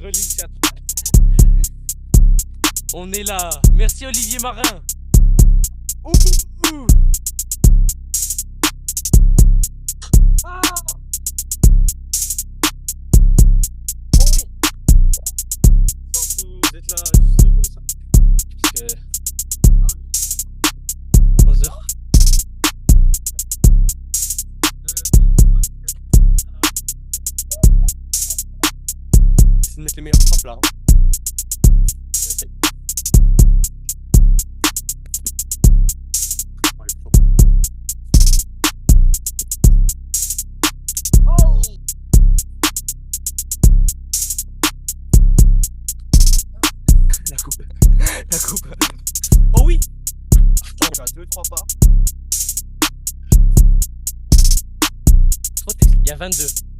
relis le chat. On est là. Merci Olivier Marin. Ouh. Ah. Oh oui. Vous êtes là juste comme ça. Parce que... 11h. C'est de mettre les meilleures frappes là. La coupe. La coupe. Oh oui. On a 2-3 pas. Il y a 22.